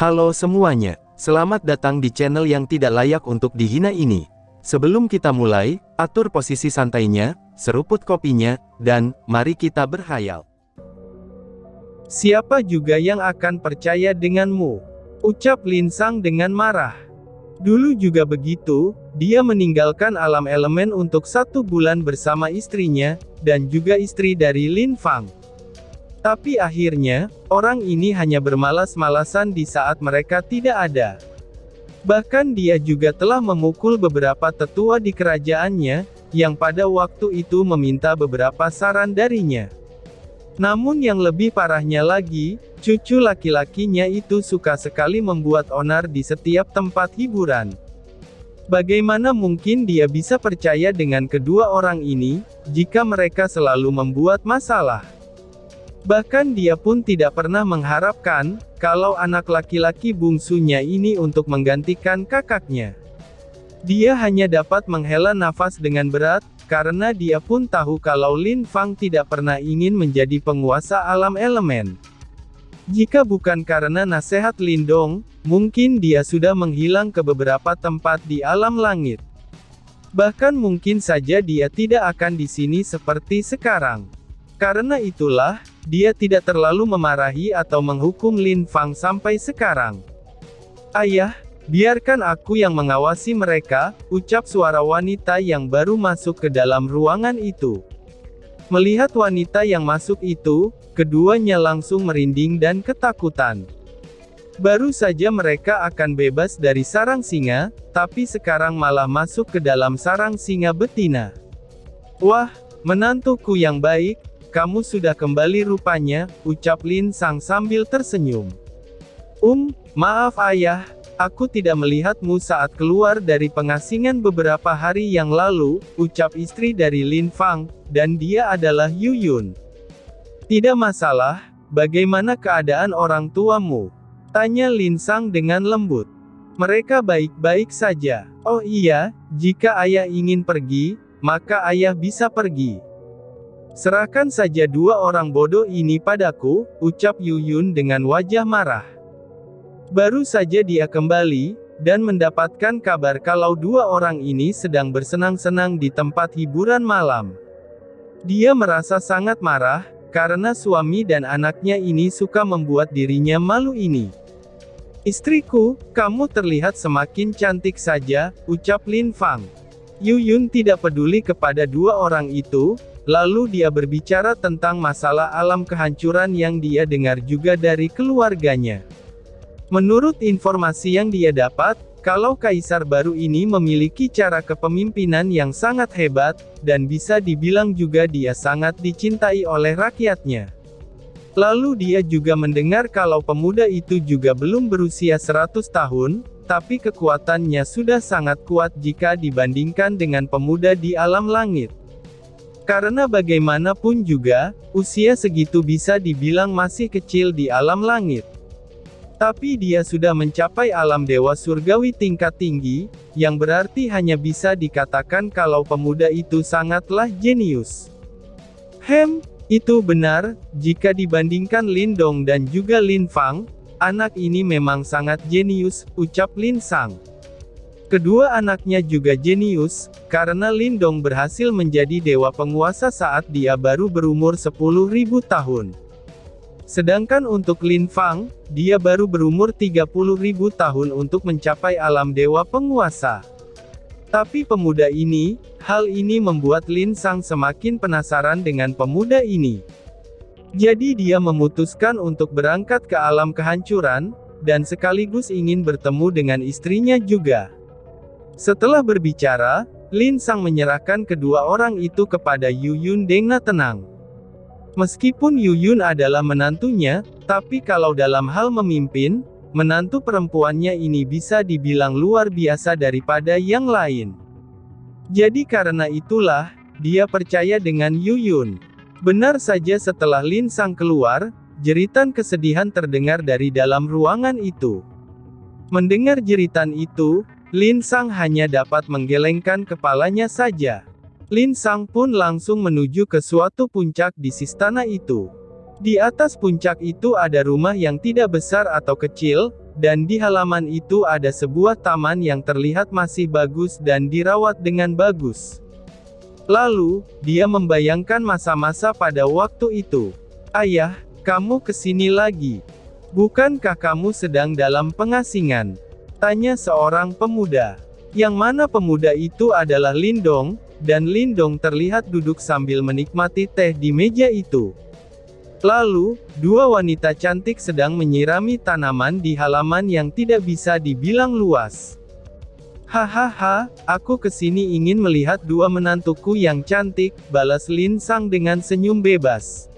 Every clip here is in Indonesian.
Halo semuanya, selamat datang di channel yang tidak layak untuk dihina ini. Sebelum kita mulai, atur posisi santainya, seruput kopinya, dan mari kita berkhayal. Siapa juga yang akan percaya denganmu? Ucap Lin Sang dengan marah. Dulu juga begitu, dia meninggalkan alam elemen untuk 1 bulan bersama istrinya, dan juga istri dari Lin Fang. Tapi akhirnya, orang ini hanya bermalas-malasan di saat mereka tidak ada. Bahkan dia juga telah memukul beberapa tetua di kerajaannya, yang pada waktu itu meminta beberapa saran darinya. Namun yang lebih parahnya lagi, cucu laki-lakinya itu suka sekali membuat onar di setiap tempat hiburan. Bagaimana mungkin dia bisa percaya dengan kedua orang ini, jika mereka selalu membuat masalah? Bahkan dia pun tidak pernah mengharapkan, kalau anak laki-laki bungsunya ini untuk menggantikan kakaknya. Dia hanya dapat menghela nafas dengan berat, karena dia pun tahu kalau Lin Fang tidak pernah ingin menjadi penguasa alam elemen. Jika bukan karena nasihat Lin Dong, mungkin dia sudah menghilang ke beberapa tempat di alam langit. Bahkan mungkin saja dia tidak akan di sini seperti sekarang. Karena itulah, dia tidak terlalu memarahi atau menghukum Lin Fang sampai sekarang. "Ayah, biarkan aku yang mengawasi mereka," ucap suara wanita yang baru masuk ke dalam ruangan itu. Melihat wanita yang masuk itu, keduanya langsung merinding dan ketakutan. Baru saja mereka akan bebas dari sarang singa, tapi sekarang malah masuk ke dalam sarang singa betina. "Wah, menantuku yang baik, kamu sudah kembali rupanya," ucap Lin Sang sambil tersenyum. Maaf ayah, aku tidak melihatmu saat keluar dari pengasingan beberapa hari yang lalu," ucap istri dari Lin Fang, dan dia adalah Yu Yun. "Tidak masalah, bagaimana keadaan orang tuamu?" tanya Lin Sang dengan lembut. "Mereka baik-baik saja." "Oh iya, jika ayah ingin pergi, maka ayah bisa pergi. Serahkan saja dua orang bodoh ini padaku," ucap Yu Yun dengan wajah marah. Baru saja dia kembali, dan mendapatkan kabar kalau dua orang ini sedang bersenang-senang di tempat hiburan malam. Dia merasa sangat marah, karena suami dan anaknya ini suka membuat dirinya malu ini. "Istriku, kamu terlihat semakin cantik saja," ucap Lin Fang. Yu Yun tidak peduli kepada dua orang itu, lalu dia berbicara tentang masalah alam kehancuran yang dia dengar juga dari keluarganya. Menurut informasi yang dia dapat, kalau kaisar baru ini memiliki cara kepemimpinan yang sangat hebat, dan bisa dibilang juga dia sangat dicintai oleh rakyatnya. Lalu dia juga mendengar kalau pemuda itu juga belum berusia 100 tahun, tapi kekuatannya sudah sangat kuat jika dibandingkan dengan pemuda di alam langit. Karena bagaimanapun juga, usia segitu bisa dibilang masih kecil di alam langit. Tapi dia sudah mencapai alam dewa surgawi tingkat tinggi, yang berarti hanya bisa dikatakan kalau pemuda itu sangatlah jenius. Itu benar, jika dibandingkan Lin Dong dan juga Lin Fang, anak ini memang sangat jenius, ucap Lin Sang. Kedua anaknya juga jenius, karena Lin Dong berhasil menjadi dewa penguasa saat dia baru berumur 10.000 tahun. Sedangkan untuk Lin Fang, dia baru berumur 30.000 tahun untuk mencapai alam dewa penguasa. Tapi pemuda ini, hal ini membuat Lin Sang semakin penasaran dengan pemuda ini. Jadi dia memutuskan untuk berangkat ke alam kehancuran, dan sekaligus ingin bertemu dengan istrinya juga. Setelah berbicara, Lin Sang menyerahkan kedua orang itu kepada Yu Yun dengan tenang. Meskipun Yu Yun adalah menantunya, tapi kalau dalam hal memimpin, menantu perempuannya ini bisa dibilang luar biasa daripada yang lain. Jadi karena itulah, dia percaya dengan Yu Yun. Benar saja setelah Lin Sang keluar, jeritan kesedihan terdengar dari dalam ruangan itu. Mendengar jeritan itu, Lin Sang hanya dapat menggelengkan kepalanya saja. Lin Sang pun langsung menuju ke suatu puncak di sistana itu. Di atas puncak itu ada rumah yang tidak besar atau kecil, dan di halaman itu ada sebuah taman yang terlihat masih bagus dan dirawat dengan bagus. Lalu, dia membayangkan masa-masa pada waktu itu. "Ayah, kamu kesini lagi. Bukankah kamu sedang dalam pengasingan?" tanya seorang pemuda. Yang mana pemuda itu adalah Lindong, dan Lindong terlihat duduk sambil menikmati teh di meja itu. Lalu, dua wanita cantik sedang menyirami tanaman di halaman yang tidak bisa dibilang luas. "Hahaha, aku kesini ingin melihat dua menantuku yang cantik," balas Lin Sang dengan senyum bebas.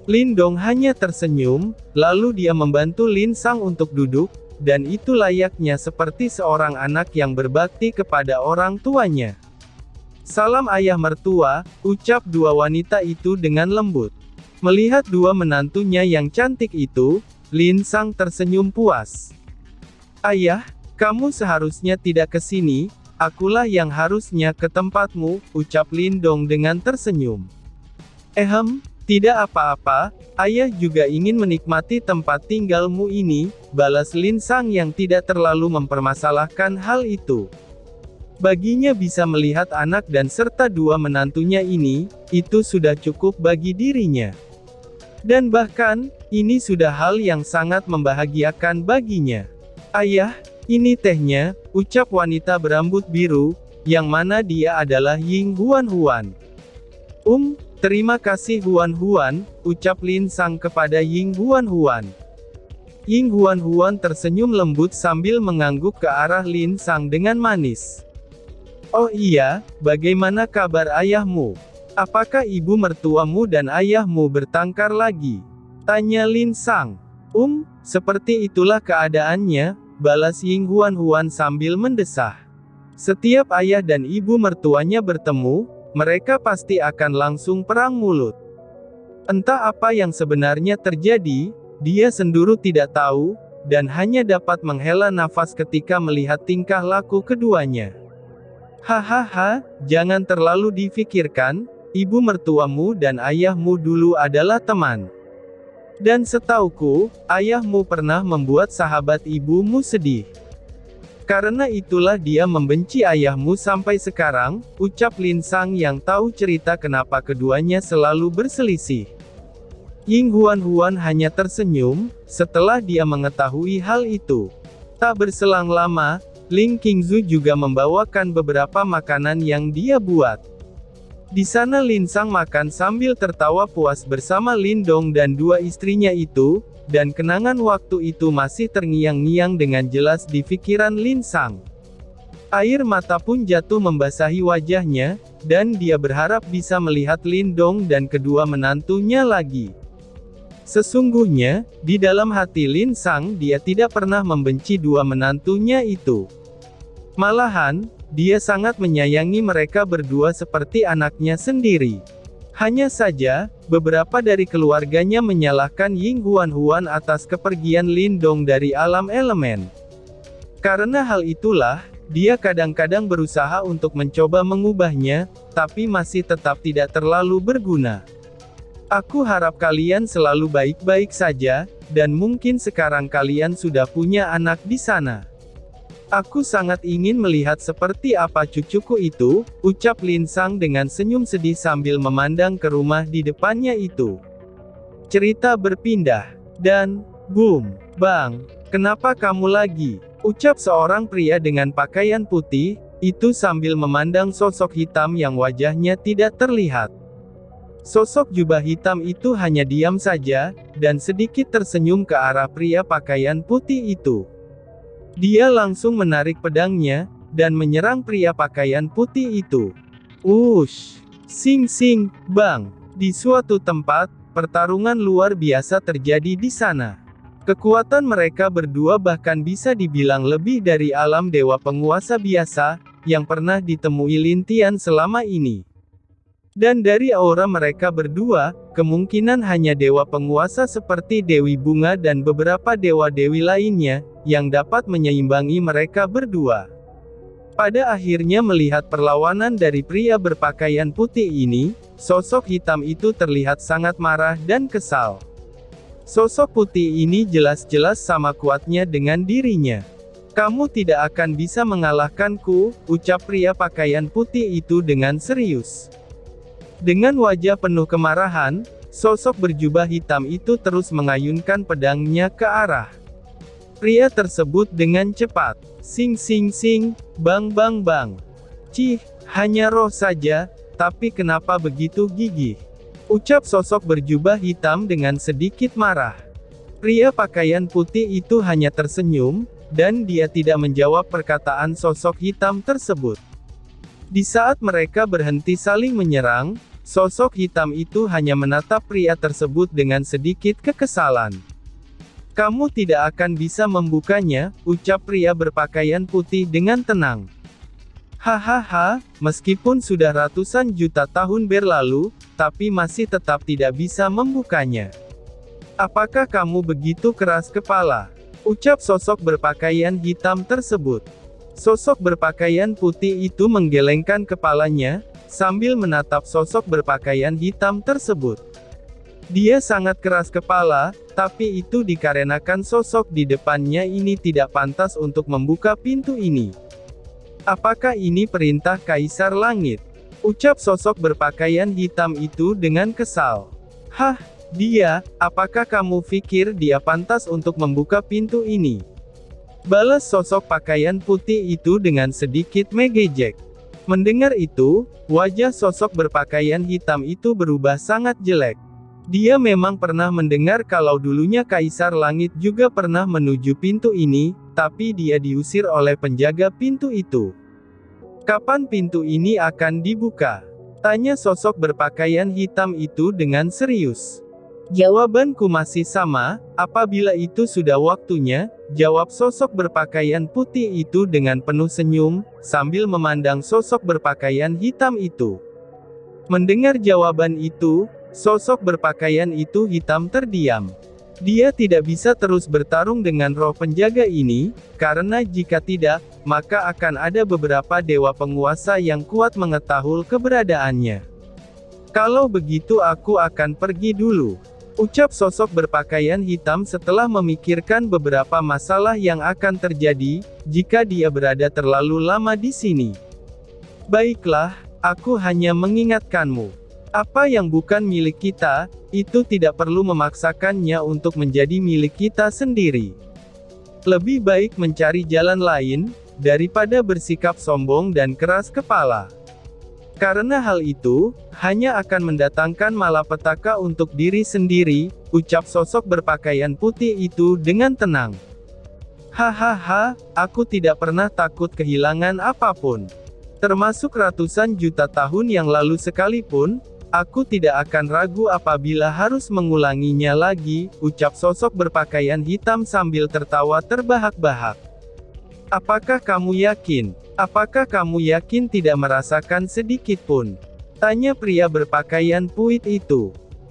Lindong hanya tersenyum, lalu dia membantu Lin Sang untuk duduk, dan itu layaknya seperti seorang anak yang berbakti kepada orang tuanya. "Salam ayah mertua," ucap dua wanita itu dengan lembut. Melihat dua menantunya yang cantik itu, Lin Sang tersenyum puas. "Ayah, kamu seharusnya tidak ke sini, akulah yang harusnya ke tempatmu," ucap Lindong dengan tersenyum. Tidak apa-apa, ayah juga ingin menikmati tempat tinggalmu ini," balas Lin Sang yang tidak terlalu mempermasalahkan hal itu. Baginya bisa melihat anak dan serta dua menantunya ini, itu sudah cukup bagi dirinya. Dan bahkan, ini sudah hal yang sangat membahagiakan baginya. "Ayah, ini tehnya," ucap wanita berambut biru, yang mana dia adalah Ying Huan-Huan. Terima kasih Huan-Huan," ucap Lin Sang kepada Ying Huan-Huan. Ying Huan-Huan tersenyum lembut sambil mengangguk ke arah Lin Sang dengan manis. "Oh iya, bagaimana kabar ayahmu? Apakah ibu mertuamu dan ayahmu bertengkar lagi?" tanya Lin Sang. Seperti itulah keadaannya," balas Ying Huan-Huan sambil mendesah. "Setiap ayah dan ibu mertuanya bertemu, mereka pasti akan langsung perang mulut. Entah apa yang sebenarnya terjadi, dia sendiri tidak tahu, dan hanya dapat menghela nafas ketika melihat tingkah laku keduanya." "Hahaha, jangan terlalu difikirkan, ibu mertuamu dan ayahmu dulu adalah teman. Dan setauku, ayahmu pernah membuat sahabat ibumu sedih. Karena itulah dia membenci ayahmu sampai sekarang," ucap Lin Sang yang tahu cerita kenapa keduanya selalu berselisih. Ying Huan-Huan hanya tersenyum, setelah dia mengetahui hal itu. Tak berselang lama, Ling Qingzu juga membawakan beberapa makanan yang dia buat. Di sana Lin Sang makan sambil tertawa puas bersama Lindong dan dua istrinya itu, dan kenangan waktu itu masih terngiang-ngiang dengan jelas di pikiran Lin Sang. Air mata pun jatuh membasahi wajahnya, dan dia berharap bisa melihat Lindong dan kedua menantunya lagi. Sesungguhnya, di dalam hati Lin Sang dia tidak pernah membenci dua menantunya itu. Malahan, dia sangat menyayangi mereka berdua seperti anaknya sendiri. Hanya saja, beberapa dari keluarganya menyalahkan Ying Huan-Huan atas kepergian Lindong dari alam elemen. Karena hal itulah, dia kadang-kadang berusaha untuk mencoba mengubahnya, tapi masih tetap tidak terlalu berguna. "Aku harap kalian selalu baik-baik saja, dan mungkin sekarang kalian sudah punya anak di sana. Aku sangat ingin melihat seperti apa cucuku itu," ucap Lin Sang dengan senyum sedih sambil memandang ke rumah di depannya itu. Cerita berpindah. Dan, boom, bang, "Kenapa kamu lagi?" ucap seorang pria dengan pakaian putih, itu sambil memandang sosok hitam yang wajahnya tidak terlihat. Sosok jubah hitam itu hanya diam saja, dan sedikit tersenyum ke arah pria pakaian putih itu. Dia langsung menarik pedangnya, dan menyerang pria pakaian putih itu. Sing, bang. Di suatu tempat, pertarungan luar biasa terjadi di sana. Kekuatan mereka berdua bahkan bisa dibilang lebih dari alam dewa penguasa biasa, yang pernah ditemui Lin Tian selama ini. Dan dari aura mereka berdua, kemungkinan hanya dewa penguasa seperti Dewi Bunga dan beberapa dewa-dewi lainnya, yang dapat menyeimbangi mereka berdua. Pada akhirnya melihat perlawanan dari pria berpakaian putih ini, sosok hitam itu terlihat sangat marah dan kesal. Sosok putih ini jelas-jelas sama kuatnya dengan dirinya. Kamu tidak akan bisa mengalahkanku, ucap pria pakaian putih itu dengan serius. Dengan wajah penuh kemarahan, sosok berjubah hitam itu terus mengayunkan pedangnya ke arah pria tersebut dengan cepat. Sing sing sing, bang bang bang. Cih, hanya roh saja, tapi kenapa begitu gigih? Ucap sosok berjubah hitam dengan sedikit marah. Pria pakaian putih itu hanya tersenyum, dan dia tidak menjawab perkataan sosok hitam tersebut. Di saat mereka berhenti saling menyerang, sosok hitam itu hanya menatap pria tersebut dengan sedikit kekesalan. Kamu tidak akan bisa membukanya, ucap pria berpakaian putih dengan tenang. Hahaha, meskipun sudah ratusan juta tahun berlalu, tapi masih tetap tidak bisa membukanya. Apakah kamu begitu keras kepala? Ucap sosok berpakaian hitam tersebut. Sosok berpakaian putih itu menggelengkan kepalanya, sambil menatap sosok berpakaian hitam tersebut. Dia sangat keras kepala, tapi itu dikarenakan sosok di depannya ini tidak pantas untuk membuka pintu ini. Apakah ini perintah Kaisar Langit? Ucap sosok berpakaian hitam itu dengan kesal. Hah, dia, apakah kamu pikir dia pantas untuk membuka pintu ini? Balas sosok pakaian putih itu dengan sedikit mengejek. Mendengar itu, wajah sosok berpakaian hitam itu berubah sangat jelek. Dia memang pernah mendengar kalau dulunya Kaisar Langit juga pernah menuju pintu ini, tapi dia diusir oleh penjaga pintu itu. Kapan pintu ini akan dibuka? Tanya sosok berpakaian hitam itu dengan serius. Jawabanku masih sama, apabila itu sudah waktunya, jawab sosok berpakaian putih itu dengan penuh senyum, sambil memandang sosok berpakaian hitam itu. Mendengar jawaban itu, sosok berpakaian itu hitam terdiam. Dia tidak bisa terus bertarung dengan roh penjaga ini, karena jika tidak, maka akan ada beberapa dewa penguasa yang kuat mengetahui keberadaannya. Kalau begitu aku akan pergi dulu. Ucap sosok berpakaian hitam setelah memikirkan beberapa masalah yang akan terjadi, jika dia berada terlalu lama di sini. Baiklah, aku hanya mengingatkanmu. Apa yang bukan milik kita, itu tidak perlu memaksakannya untuk menjadi milik kita sendiri. Lebih baik mencari jalan lain, daripada bersikap sombong dan keras kepala. Karena hal itu, hanya akan mendatangkan malapetaka untuk diri sendiri, ucap sosok berpakaian putih itu dengan tenang. Hahaha, aku tidak pernah takut kehilangan apapun. Termasuk ratusan juta tahun yang lalu sekalipun, aku tidak akan ragu apabila harus mengulanginya lagi, ucap sosok berpakaian hitam sambil tertawa terbahak-bahak. Apakah kamu yakin? Apakah kamu yakin tidak merasakan sedikit pun? Tanya pria berpakaian putih itu.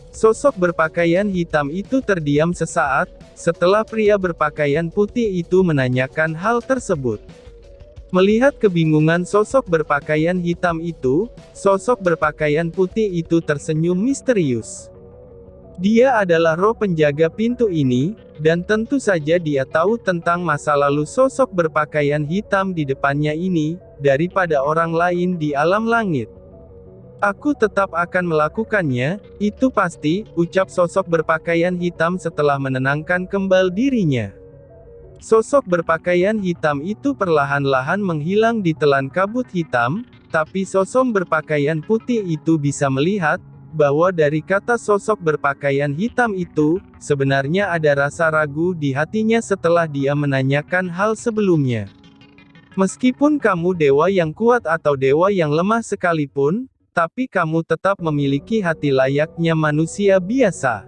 Sosok berpakaian hitam itu terdiam sesaat, setelah pria berpakaian putih itu menanyakan hal tersebut. Melihat kebingungan sosok berpakaian hitam itu, sosok berpakaian putih itu tersenyum misterius. Dia adalah roh penjaga pintu ini, dan tentu saja dia tahu tentang masa lalu sosok berpakaian hitam di depannya ini, daripada orang lain di alam langit. Aku tetap akan melakukannya, itu pasti, ucap sosok berpakaian hitam setelah menenangkan kembali dirinya. Sosok berpakaian hitam itu perlahan-lahan menghilang di telan kabut hitam, tapi sosok berpakaian putih itu bisa melihat, bahwa dari kata sosok berpakaian hitam itu, sebenarnya ada rasa ragu di hatinya setelah dia menanyakan hal sebelumnya. Meskipun kamu dewa yang kuat atau dewa yang lemah sekalipun, tapi kamu tetap memiliki hati layaknya manusia biasa.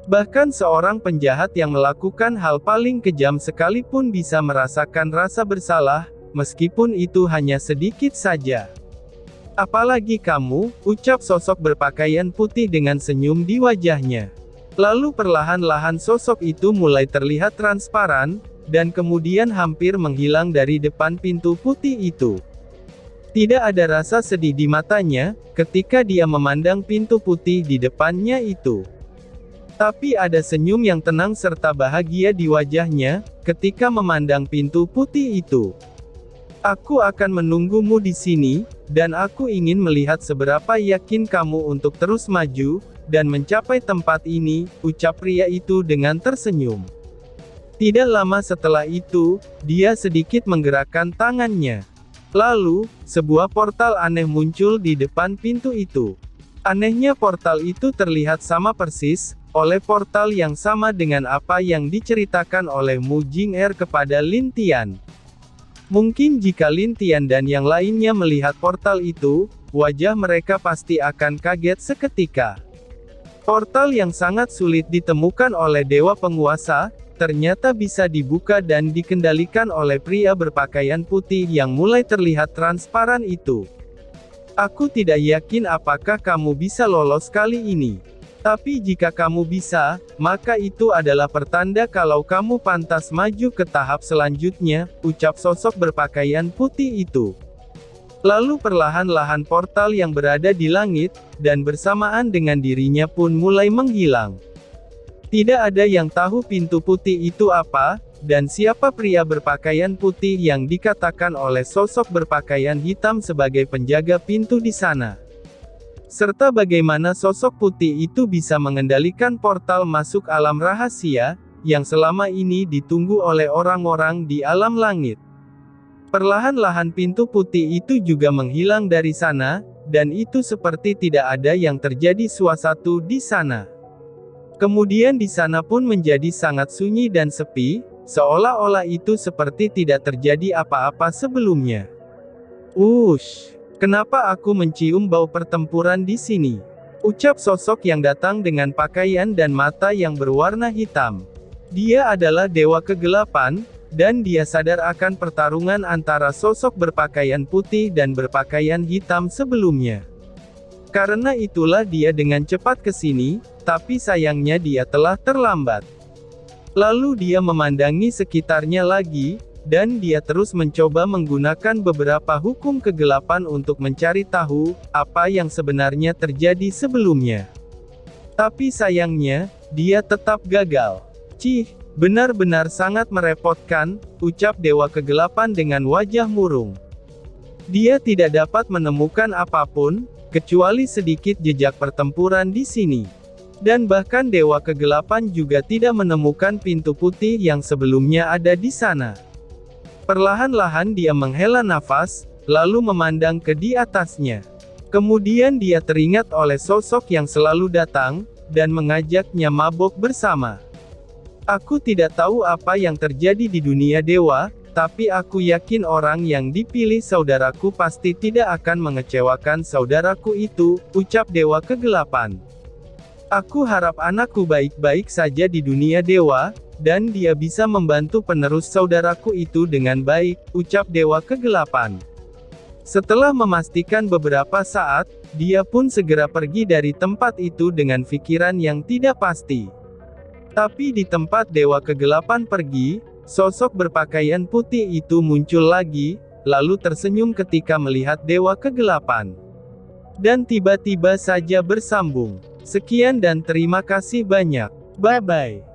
Bahkan seorang penjahat yang melakukan hal paling kejam sekalipun bisa merasakan rasa bersalah, meskipun itu hanya sedikit saja. Apalagi kamu, ucap sosok berpakaian putih dengan senyum di wajahnya. Lalu perlahan-lahan sosok itu mulai terlihat transparan, dan kemudian hampir menghilang dari depan pintu putih itu. Tidak ada rasa sedih di matanya, ketika dia memandang pintu putih di depannya itu. Tapi ada senyum yang tenang serta bahagia di wajahnya, ketika memandang pintu putih itu. Aku akan menunggumu di sini, dan aku ingin melihat seberapa yakin kamu untuk terus maju, dan mencapai tempat ini, ucap pria itu dengan tersenyum. Tidak lama setelah itu, dia sedikit menggerakkan tangannya. Lalu, sebuah portal aneh muncul di depan pintu itu. Anehnya portal itu terlihat sama persis, oleh portal yang sama dengan apa yang diceritakan oleh Mu Jing-er kepada Lin Tian. Mungkin jika Lin Tian dan yang lainnya melihat portal itu, wajah mereka pasti akan kaget seketika. Portal yang sangat sulit ditemukan oleh dewa penguasa, ternyata bisa dibuka dan dikendalikan oleh pria berpakaian putih yang mulai terlihat transparan itu. Aku tidak yakin apakah kamu bisa lolos kali ini. Tapi jika kamu bisa, maka itu adalah pertanda kalau kamu pantas maju ke tahap selanjutnya, ucap sosok berpakaian putih itu. Lalu perlahan-lahan portal yang berada di langit, dan bersamaan dengan dirinya pun mulai menghilang. Tidak ada yang tahu pintu putih itu apa, dan siapa pria berpakaian putih yang dikatakan oleh sosok berpakaian hitam sebagai penjaga pintu di sana. Serta bagaimana sosok putih itu bisa mengendalikan portal masuk alam rahasia, yang selama ini ditunggu oleh orang-orang di alam langit. Perlahan-lahan pintu putih itu juga menghilang dari sana, dan itu seperti tidak ada yang terjadi suatu di sana. Kemudian di sana pun menjadi sangat sunyi dan sepi, seolah-olah itu seperti tidak terjadi apa-apa sebelumnya. Kenapa aku mencium bau pertempuran di sini? Ucap sosok yang datang dengan pakaian dan mata yang berwarna hitam. Dia adalah dewa kegelapan, dan dia sadar akan pertarungan antara sosok berpakaian putih dan berpakaian hitam sebelumnya. Karena itulah dia dengan cepat ke sini, tapi sayangnya dia telah terlambat. Lalu dia memandangi sekitarnya lagi, dan dia terus mencoba menggunakan beberapa hukum kegelapan untuk mencari tahu, apa yang sebenarnya terjadi sebelumnya. Tapi sayangnya, dia tetap gagal. Benar-benar sangat merepotkan, ucap Dewa Kegelapan dengan wajah murung. Dia tidak dapat menemukan apapun, kecuali sedikit jejak pertempuran di sini. Dan bahkan Dewa Kegelapan juga tidak menemukan pintu putih yang sebelumnya ada di sana. Perlahan-lahan dia menghela nafas, lalu memandang ke di atasnya. Kemudian dia teringat oleh sosok yang selalu datang, dan mengajaknya mabok bersama. Aku tidak tahu apa yang terjadi di dunia dewa, tapi aku yakin orang yang dipilih saudaraku pasti tidak akan mengecewakan saudaraku itu, ucap Dewa Kegelapan. Aku harap anakku baik-baik saja di dunia dewa, dan dia bisa membantu penerus saudaraku itu dengan baik, ucap Dewa Kegelapan. Setelah memastikan beberapa saat, dia pun segera pergi dari tempat itu dengan pikiran yang tidak pasti. Tapi di tempat Dewa Kegelapan pergi, sosok berpakaian putih itu muncul lagi, lalu tersenyum ketika melihat Dewa Kegelapan. Dan tiba-tiba saja bersambung. Sekian dan terima kasih banyak. Bye-bye.